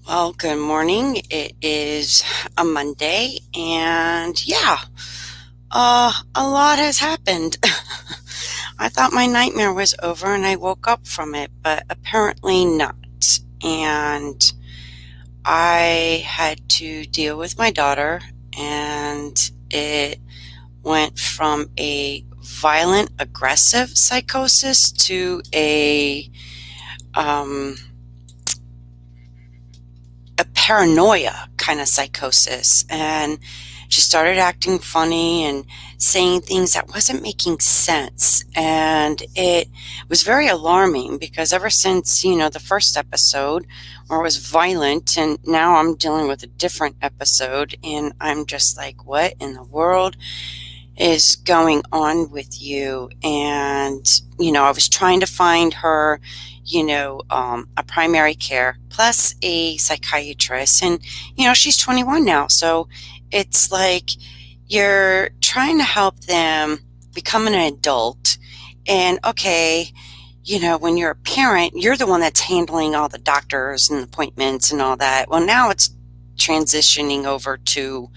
Well, good morning. It is a Monday, and a lot has happened. I thought my nightmare was over and I woke up from it, but apparently not. And I had to deal with my daughter, and it went from a violent, aggressive psychosis to um, a paranoia kind of psychosis. And she started acting funny and saying things that wasn't making sense. And it was very alarming because ever since, the first episode where it was violent, and now I'm dealing with a different episode, and I'm just like, what in the world is going on with you? And, I was trying to find her, a primary care plus a psychiatrist. And, she's 21 now. So it's like you're trying to help them become an adult. And okay, when you're a parent, you're the one that's handling all the doctors and appointments and all that. Well, now it's transitioning over to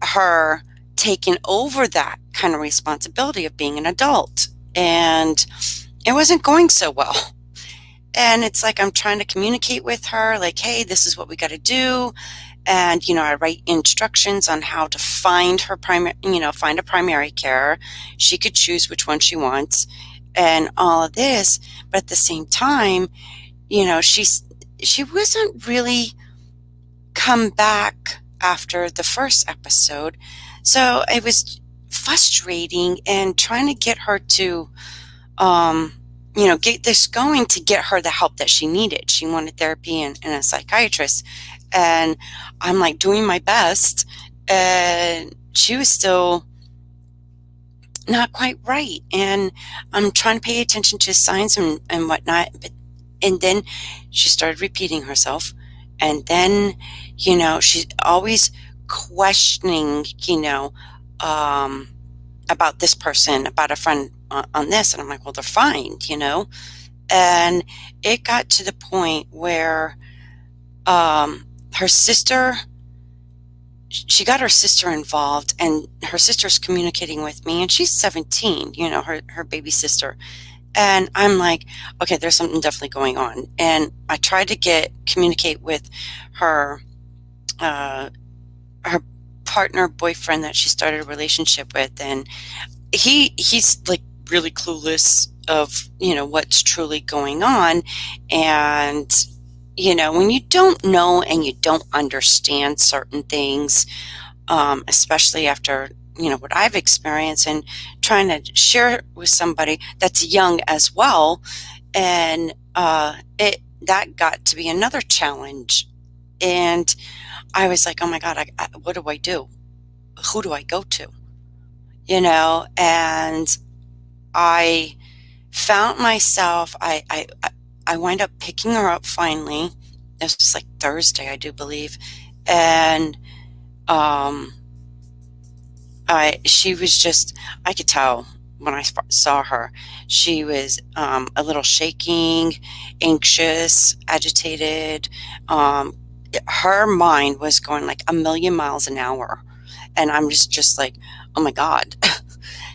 her taking over that kind of responsibility of being an adult. And it wasn't going so well. And it's like I'm trying to communicate with her, like, hey, this is what we got to do. And, I write instructions on how to find her find a primary care. She could choose which one she wants and all of this. But at the same time, she wasn't really come back after the first episode. So it was frustrating and trying to get her to, get this going to get her the help that she needed. She wanted therapy and a psychiatrist. And I'm like doing my best. And she was still not quite right. And I'm trying to pay attention to signs and whatnot. And then she started repeating herself. And then, she's always questioning, about this person, about a friend on this. And I'm like, well, they're fine, And it got to the point where her sister, she got her sister involved, and her sister's communicating with me, and she's 17, her baby sister. And I'm like, okay, there's something definitely going on. And I tried to communicate with her, her partner boyfriend that she started a relationship with. And he's like really clueless of, what's truly going on. And, when you don't know and you don't understand certain things, especially after what I've experienced, and trying to share with somebody that's young as well. And it that got to be another challenge. And I was like, oh my God, what do I do? Who do I go to? And I found myself, I wind up picking her up finally. It was like Thursday, I do believe. And she was just, I could tell when I saw her, she was a little shaking, anxious, agitated. Her mind was going like a million miles an hour. And I'm just like, oh my God,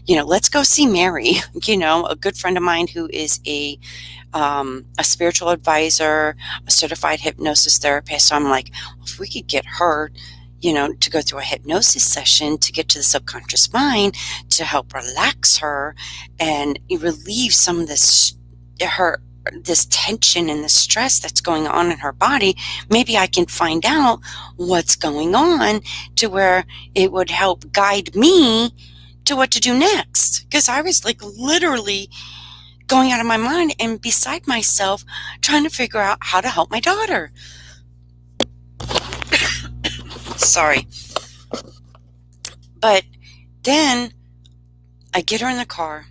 let's go see Mary, a good friend of mine who is a spiritual advisor, a certified hypnosis therapist. So I'm like, if we could get her, to go through a hypnosis session to get to the subconscious mind to help relax her and relieve some of this tension and the stress that's going on in her body, maybe I can find out what's going on to where it would help guide me to what to do next. Because I was like literally going out of my mind and beside myself trying to figure out how to help my daughter. Sorry. But then I get her in the car.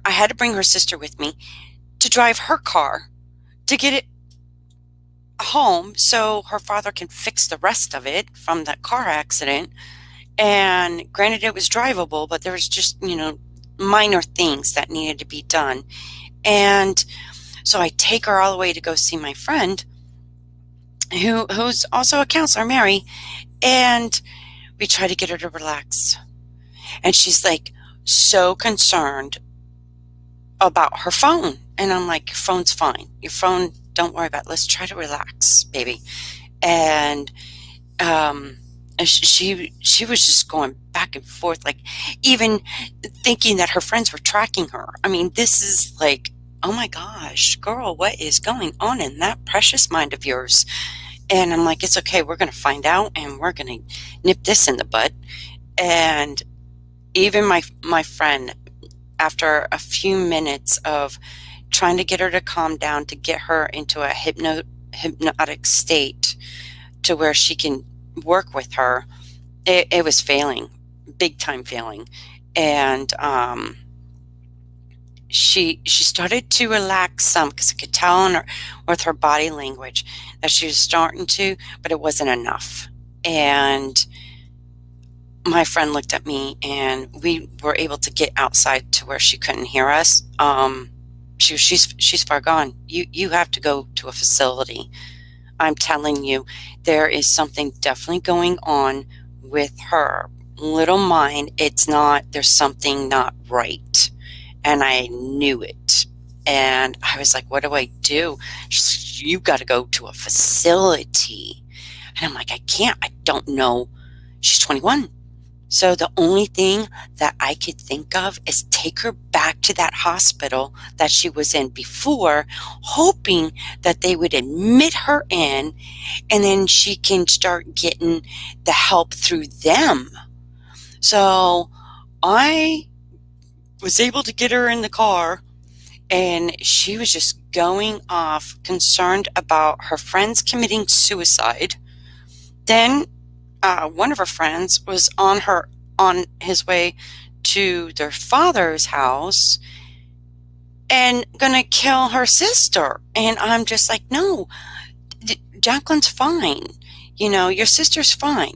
I had to bring her sister with me to drive her car to get it home so her father can fix the rest of it from that car accident. And granted, it was drivable, but there was just, minor things that needed to be done. And so I take her all the way to go see my friend. who's also a counselor, Mary, and we try to get her to relax. And she's like so concerned about her phone. And I'm like, your phone's fine. Your phone, don't worry about it. Let's try to relax, baby. And um she was just going back and forth, like even thinking that her friends were tracking her. I mean, this is like, oh my gosh, girl, what is going on in that precious mind of yours? And I'm like, it's okay, we're going to find out and we're going to nip this in the bud. And even my friend, after a few minutes of trying to get her to calm down, to get her into a hypnotic state to where she can work with her, it was failing, big time failing. And she started to relax some, because I could tell in her, with her body language, that she was starting to, but it wasn't enough. And my friend looked at me, and we were able to get outside to where she couldn't hear us. She's far gone. You have to go to a facility. I'm telling you, there is something definitely going on with her little mind. It's not, there's something not right. And I knew it. And I was like, what do I do? She's like, you got to go to a facility. And I'm like, I can't. I don't know. She's 21. So the only thing that I could think of is take her back to that hospital that she was in before, hoping that they would admit her in, and then she can start getting the help through them. So I was able to get her in the car, and she was just going off, concerned about her friends committing suicide. Then one of her friends was on his way to their father's house and gonna kill her sister. And I'm just like, no, Jacqueline's fine. Your sister's fine.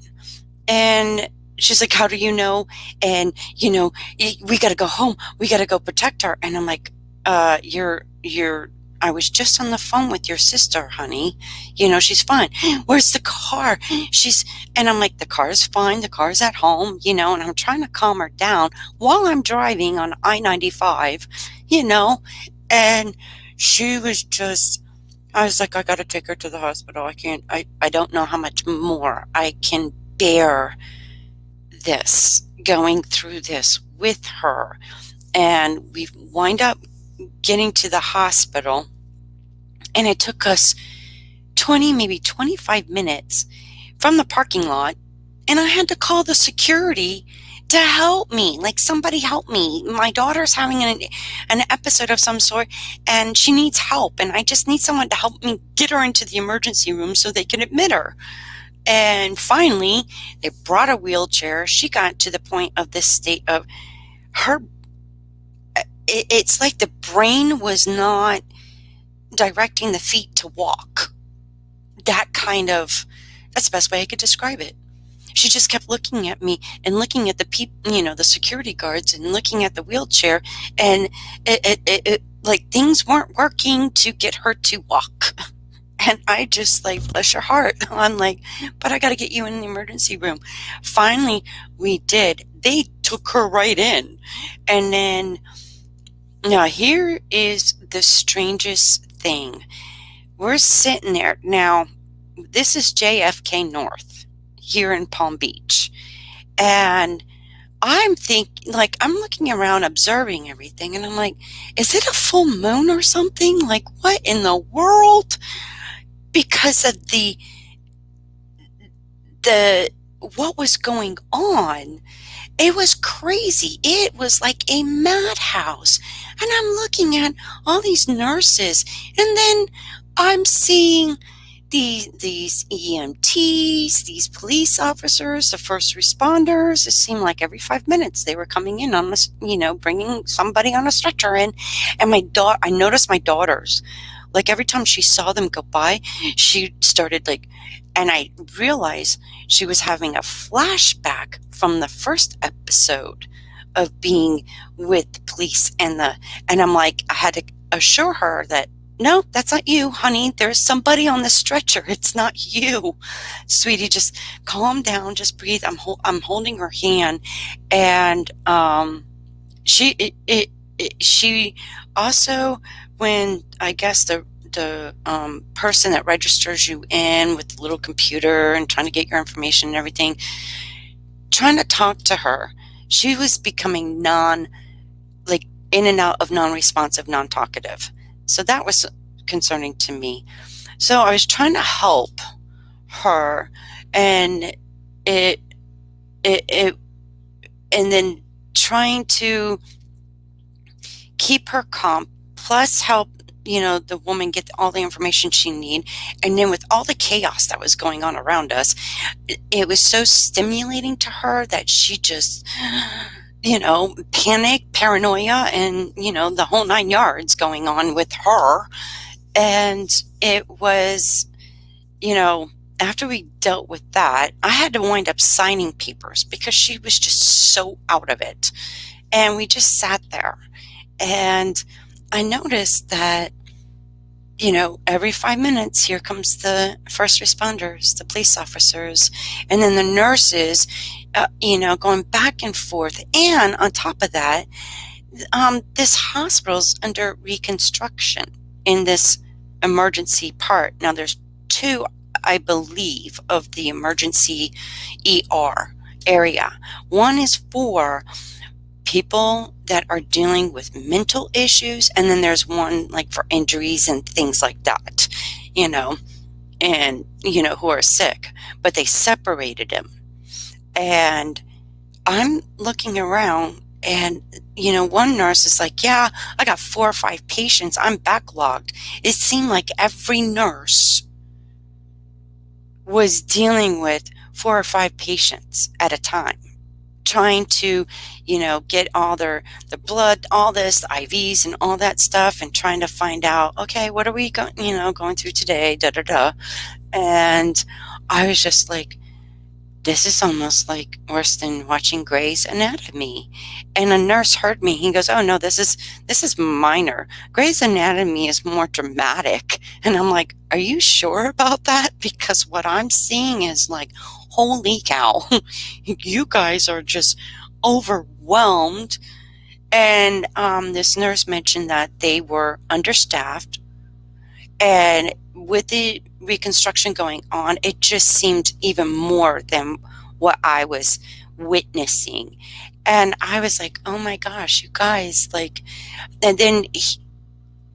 And she's like, how do you know? And we got to go home. We got to go protect her. And I'm like, you're I was just on the phone with your sister, honey. She's fine. Where's the car? And I'm like, the car's fine. The car's at home, and I'm trying to calm her down while I'm driving on I-95, and she was just, I was like, I got to take her to the hospital. I don't know how much more I can bear this, going through this with her. And we wind up getting to the hospital, and it took us 20, maybe 25 minutes from the parking lot, and I had to call the security to help me. Like, somebody help me. My daughter's having an episode of some sort, and she needs help, and I just need someone to help me get her into the emergency room so they can admit her. And finally, they brought a wheelchair. She got to the point of this state of her, it's like the brain was not directing the feet to walk. That's the best way I could describe it. She just kept looking at me and looking at the people, the security guards, and looking at the wheelchair, and it like things weren't working to get her to walk. And I just like, bless your heart. I'm like, but I got to get you in the emergency room. Finally, we did. They took her right in. And then, now here is the strangest thing. We're sitting there. Now, this is JFK North here in Palm Beach. And I'm looking around, observing everything. And I'm like, is it a full moon or something? Like, what in the world? Because of the what was going on, it was crazy. It was like a madhouse. And I'm looking at all these nurses, and then I'm seeing these EMTs, these police officers, the first responders. It seemed like every 5 minutes they were coming in on this, bringing somebody on a stretcher in. And I noticed my daughters, like every time she saw them go by, she started and I realized she was having a flashback from the first episode of being with the police and I'm like, I had to assure her that no, that's not you, honey. There's somebody on the stretcher. It's not you. Sweetie, just calm down. Just breathe. I'm holding her hand. And she, she also, when I guess the person that registers you in with the little computer and trying to get your information and everything, trying to talk to her, she was becoming like in and out of non-responsive, non-talkative. So that was concerning to me. So I was trying to help her, and it it and then trying to keep her calm, plus help the woman get all the information she need. And then with all the chaos that was going on around us, it was so stimulating to her that she just panic, paranoia, and the whole 9 yards going on with her. And it was, after we dealt with that, I had to wind up signing papers because she was just so out of it. And we just sat there. And I noticed that, every 5 minutes, here comes the first responders, the police officers, and then the nurses, going back and forth. And on top of that, this hospital's under reconstruction in this emergency part. Now, there's two, I believe, of the emergency ER area. One is for people that are dealing with mental issues, and then there's one like for injuries and things like that, and who are sick, but they separated them. And I'm looking around, and one nurse is like, yeah, I got 4 or 5 patients, I'm backlogged. It seemed like every nurse was dealing with 4 or 5 patients at a time, trying to, get all the blood, all this, the IVs and all that stuff, and trying to find out, okay, what are we going through today, da da da. And I was just like, this is almost like worse than watching Grey's Anatomy. And a nurse heard me. He goes, oh no, this is minor. Grey's Anatomy is more dramatic. And I'm like, are you sure about that? Because what I'm seeing is like, holy cow, you guys are just overwhelmed. And this nurse mentioned that they were understaffed, and with the reconstruction going on, it just seemed even more than what I was witnessing. And I was like, oh my gosh, you guys, like, and then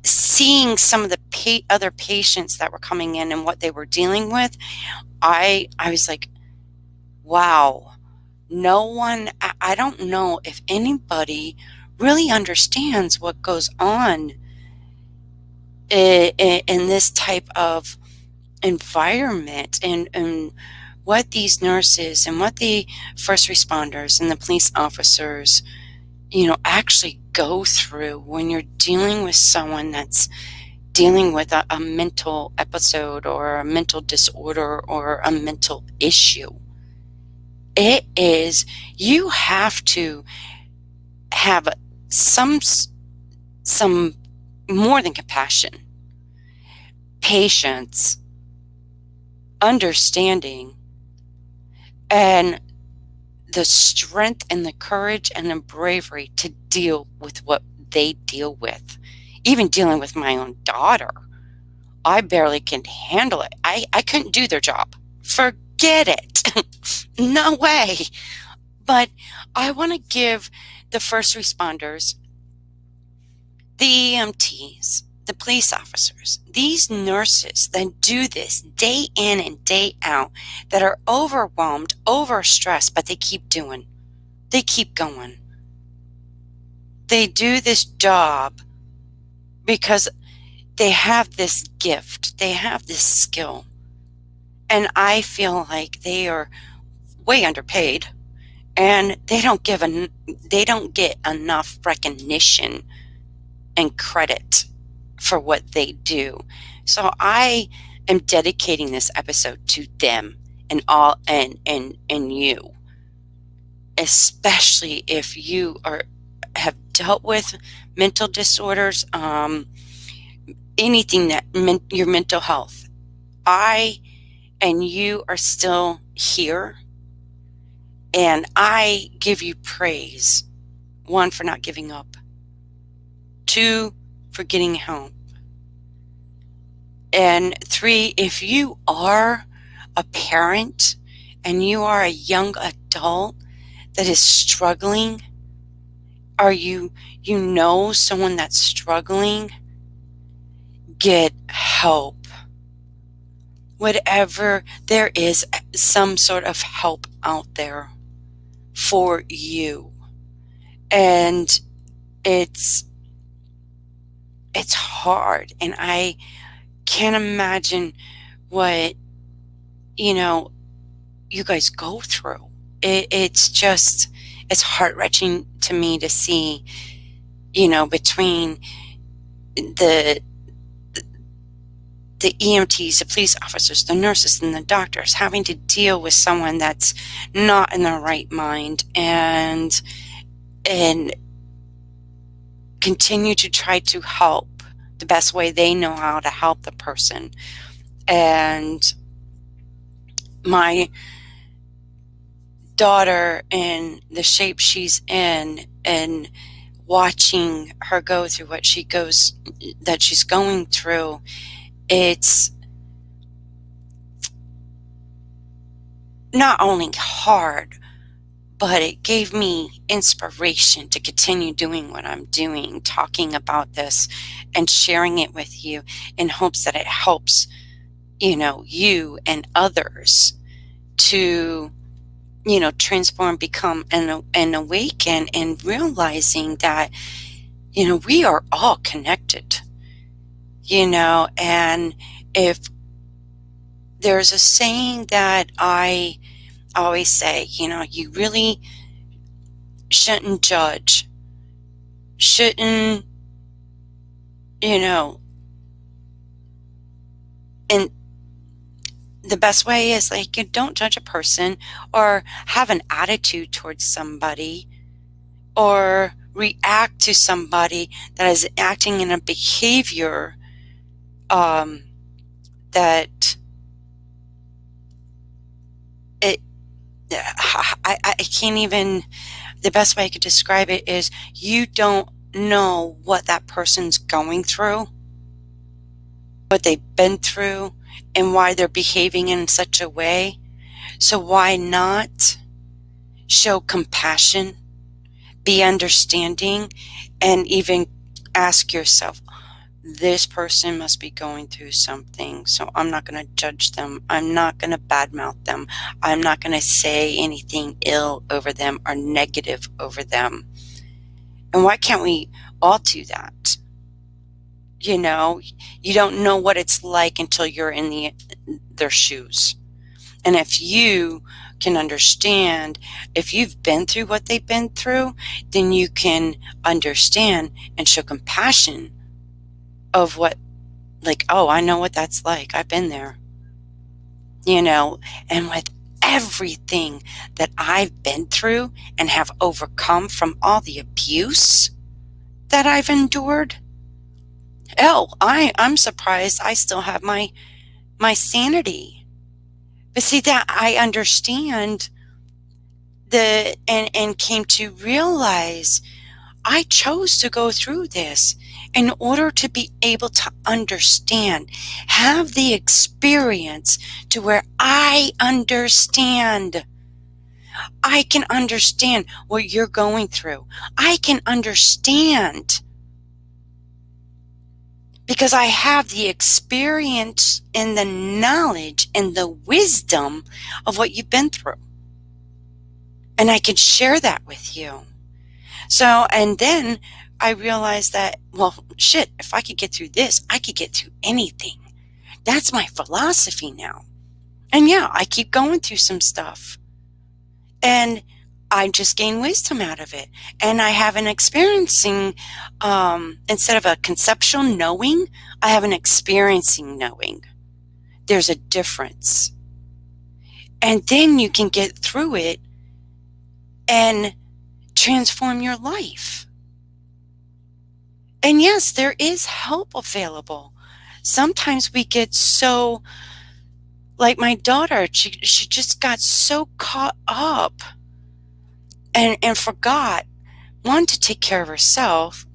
seeing some of the other patients that were coming in and what they were dealing with, I was like, wow, no one, I don't know if anybody really understands what goes on in this type of environment, and what these nurses and what the first responders and the police officers actually go through when you're dealing with someone that's dealing with a mental episode or a mental disorder or a mental issue. It is, you have to have some more than compassion, patience, understanding, and the strength and the courage and the bravery to deal with what they deal with. Even dealing with my own daughter, I barely can handle it. I couldn't do their job. Forget it. No way. But I want to give the first responders, the EMTs, the police officers, these nurses that do this day in and day out, that are overwhelmed, overstressed, but they keep doing. They keep going. They do this job because they have this gift. They have this skill. And I feel like they are way underpaid, and they don't get enough recognition and credit for what they do. So I am dedicating this episode to them and all and you, especially if you have dealt with mental disorders, anything that your mental health. I and you are still here, and I give you praise. One, for not giving up. Two, for getting help. And three, if you are a parent and you are a young adult that is struggling, or you know someone that's struggling, get help. Whatever, there is some sort of help out there for you. And it's hard, and I can't imagine what you guys go through. It's just, it's heart-wrenching to me to see, between the EMTs, the police officers, the nurses, and the doctors having to deal with someone that's not in their right mind, and continue to try to help the best way they know how to help the person. And my daughter, in the shape she's in, and watching her go through what she's going through, it's not only hard, but it gave me inspiration to continue doing what I'm doing, talking about this and sharing it with you, in hopes that it helps, you and others to, transform, become and awaken, and realizing that, we are all connected, and if there's a saying that I always say, you really shouldn't judge, shouldn't, and the best way is, like, you don't judge a person or have an attitude towards somebody or react to somebody that is acting in a behavior that it I can't even, the best way I could describe it is, you don't know what that person's going through, what they've been through, and why they're behaving in such a way. So why not show compassion, be understanding, and even ask yourself, this person must be going through something, so I'm not going to judge them. I'm not going to badmouth them. I'm not going to say anything ill over them or negative over them. And why can't we all do that? You don't know what it's like until you're in their shoes. And if you can understand, if you've been through what they've been through, then you can understand and show compassion of what, like, oh, I know what that's like. I've been there. And with everything that I've been through and have overcome from all the abuse that I've endured, I'm surprised I still have my sanity. But see, that I understand and came to realize, I chose to go through this in order to be able to understand, have the experience to where I understand. I can understand what you're going through. I can understand because I have the experience and the knowledge and the wisdom of what you've been through. And I can share that with you. So, and then I realized that, well, shit, if I could get through this, I could get through anything. That's my philosophy now. And yeah, I keep going through some stuff. And I just gain wisdom out of it. And I have an experiencing, instead of a conceptual knowing, I have an experiencing knowing. There's a difference. And then you can get through it and transform your life. And yes, there is help available. sometimes we get so, like my daughter, she just got so caught up and forgot, one, to take care of herself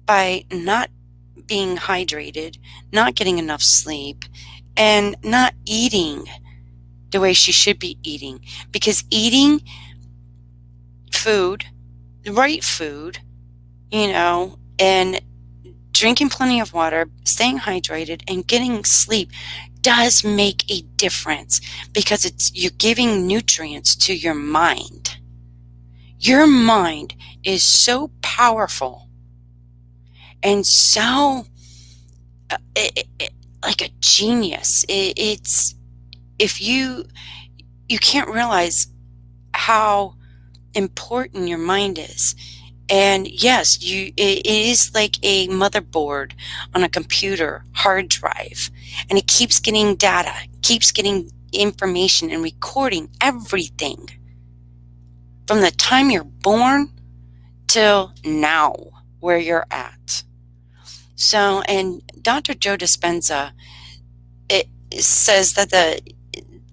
by not being hydrated, not getting enough sleep, and not eating the way she should be eating. Because eating food, the right food, and drinking plenty of water, staying hydrated, and getting sleep does make a difference, because you're giving nutrients to your mind. Your mind is so powerful and so like a genius. It's if you can't realize how important your mind is. And yes, it is like a motherboard on a computer hard drive, and it keeps getting data, keeps getting information and recording everything from the time you're born till now, where you're at. So, and Dr. Joe Dispenza, it says that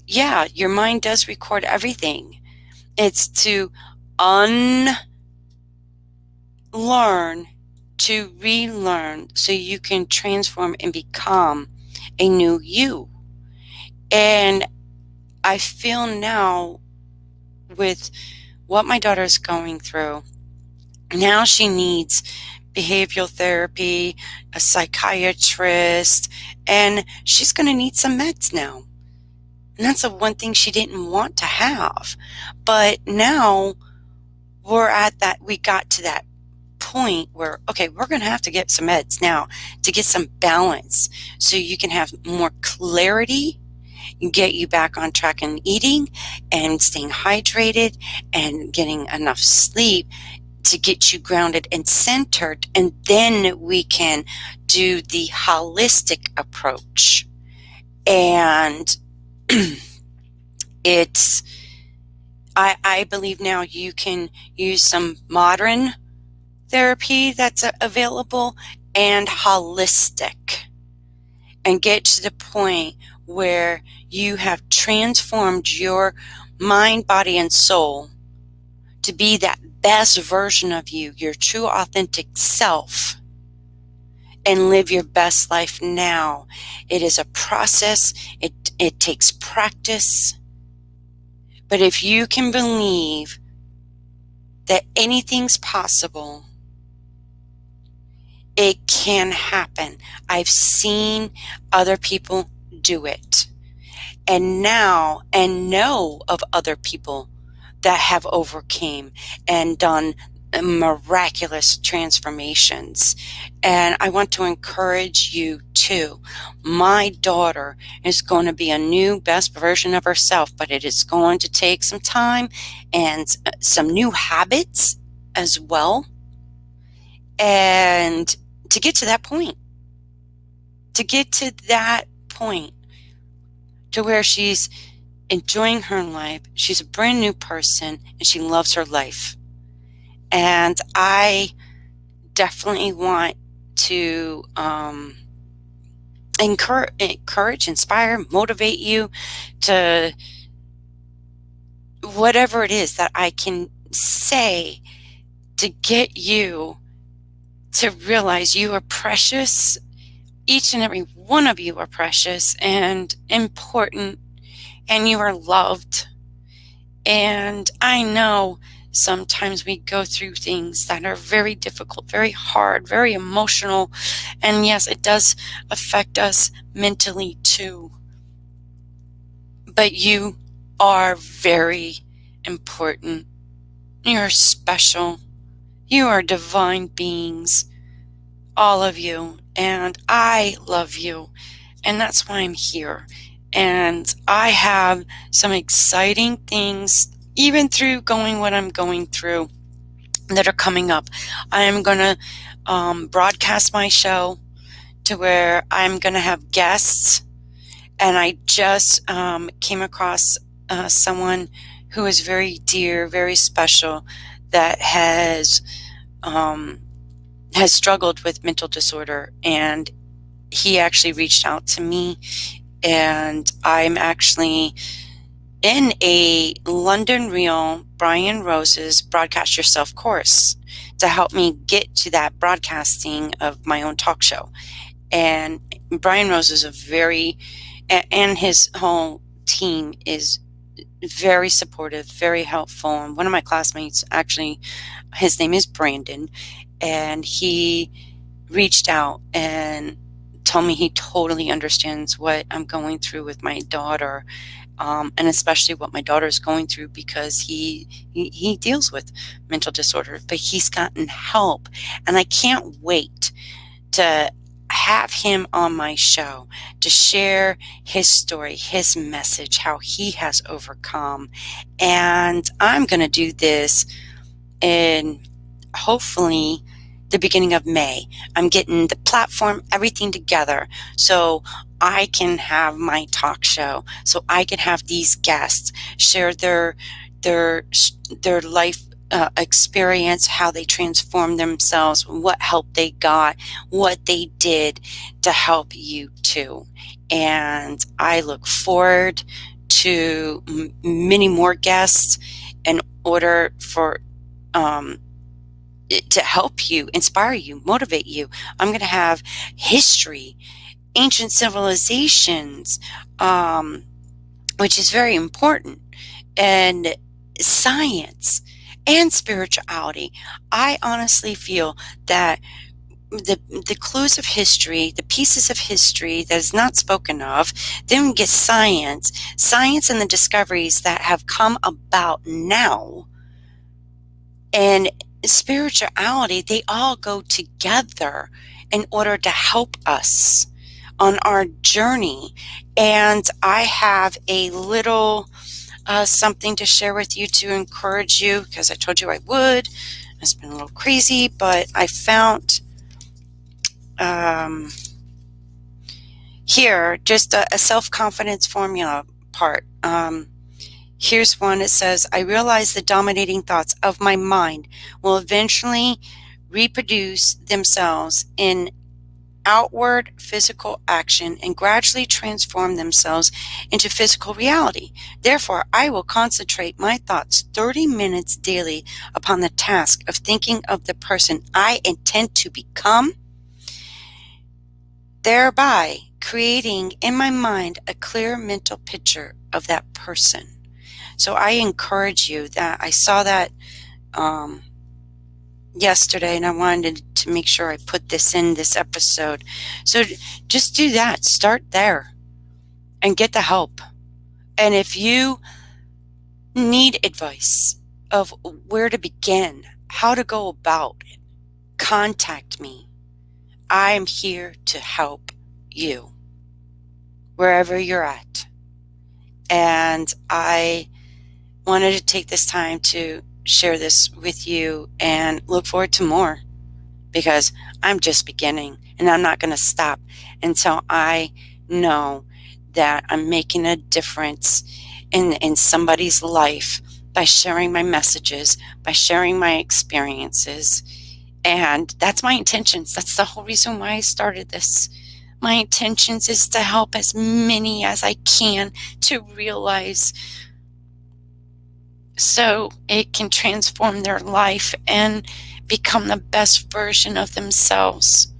your mind does record everything. It's to unlearn, to relearn, so you can transform and become a new you. And I feel now, with what my daughter is going through, now she needs behavioral therapy, a psychiatrist, and she's going to need some meds now. And that's the one thing she didn't want to have. But now we got to that point where, okay, we're going to have to get some meds now to get some balance, so you can have more clarity and get you back on track in eating and staying hydrated and getting enough sleep to get you grounded and centered. And then we can do the holistic approach. And I believe now you can use some modern therapy that's available and holistic, and get to the point where you have transformed your mind, body, and soul to be that best version of you, your true authentic self, and live your best life now. It is a process. It takes practice. But if you can believe that anything's possible, it can happen. I've seen other people do it, and know of other people that have overcame and done miraculous transformations. And I want to encourage you too. My daughter is going to be a new best version of herself, but it is going to take some time and some new habits as well. And to get to that point, to where she's enjoying her life, she's a brand new person, and she loves her life. And I definitely want to encourage, inspire, motivate you to whatever it is that I can say to get you to realize you are precious. Each and every one of you are precious and important, and you are loved. And I know sometimes we go through things that are very difficult, very hard, very emotional. And yes, it does affect us mentally too. But you are very important. You're special. You are divine beings, all of you. And I love you. And that's why I'm here. And I have some exciting things, even through what I'm going through, that are coming up. I am going to broadcast my show to where I'm going to have guests. And I just came across someone who is very dear, very special, that has struggled with mental disorder, and he actually reached out to me, and I'm actually in a London Real Brian Rose's Broadcast Yourself course to help me get to that broadcasting of my own talk show. And Brian Rose is and his whole team is very supportive, very helpful. And one of my classmates, actually, his name is Brandon, and he reached out and told me he totally understands what I'm going through with my daughter, and especially what my daughter is going through, because he deals with mental disorder, but he's gotten help, and I can't wait to have him on my show to share his story, his message, how he has overcome. And I'm going to do this in hopefully the beginning of May. I'm getting the platform, everything together, so I can have my talk show, so I can have these guests share their life experience, how they transformed themselves, what help they got, what they did to help you too. And I look forward to many more guests in order for to help you, inspire you, motivate you. I'm going to have history, ancient civilizations, which is very important, and science and spirituality. I honestly feel that the clues of history, the pieces of history that is not spoken of, then we get science and the discoveries that have come about now, and spirituality, they all go together in order to help us on our journey. And I have a little something to share with you to encourage you, because I told you I would. It's been a little crazy, but I found here just a self-confidence formula part. Here's one. It says, I realize the dominating thoughts of my mind will eventually reproduce themselves in outward physical action and gradually transform themselves into physical reality. Therefore, I will concentrate my thoughts 30 minutes daily upon the task of thinking of the person I intend to become, thereby creating in my mind a clear mental picture of that person. So I encourage you, that I saw that yesterday, and I wanted to make sure I put this in this episode. So just do that. Start there and get the help. And if you need advice of where to begin, how to go about it, contact me. I am here to help you wherever you're at. And I wanted to take this time to share this with you and look forward to more, because I'm just beginning, and I'm not going to stop until I know that I'm making a difference in somebody's life by sharing my messages, by sharing my experiences. And that's my intentions. That's the whole reason why I started this. My intentions is to help as many as I can to realize, so it can transform their life and become the best version of themselves,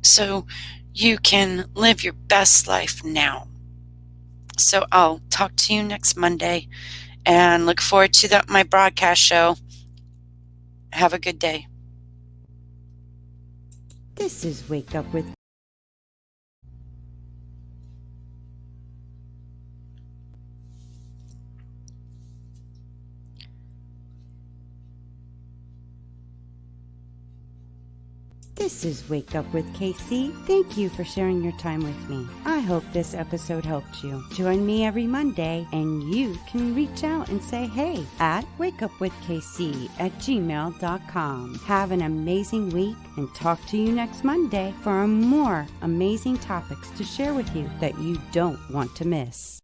so you can live your best life now. So I'll talk to you next Monday, and look forward to my broadcast show. Have a good day. This is Wake Up with This is Wake Up with KC. Thank you for sharing your time with me. I hope this episode helped you. Join me every Monday, and you can reach out and say hey at wakeupwithkc@gmail.com. Have an amazing week, and talk to you next Monday for more amazing topics to share with you that you don't want to miss.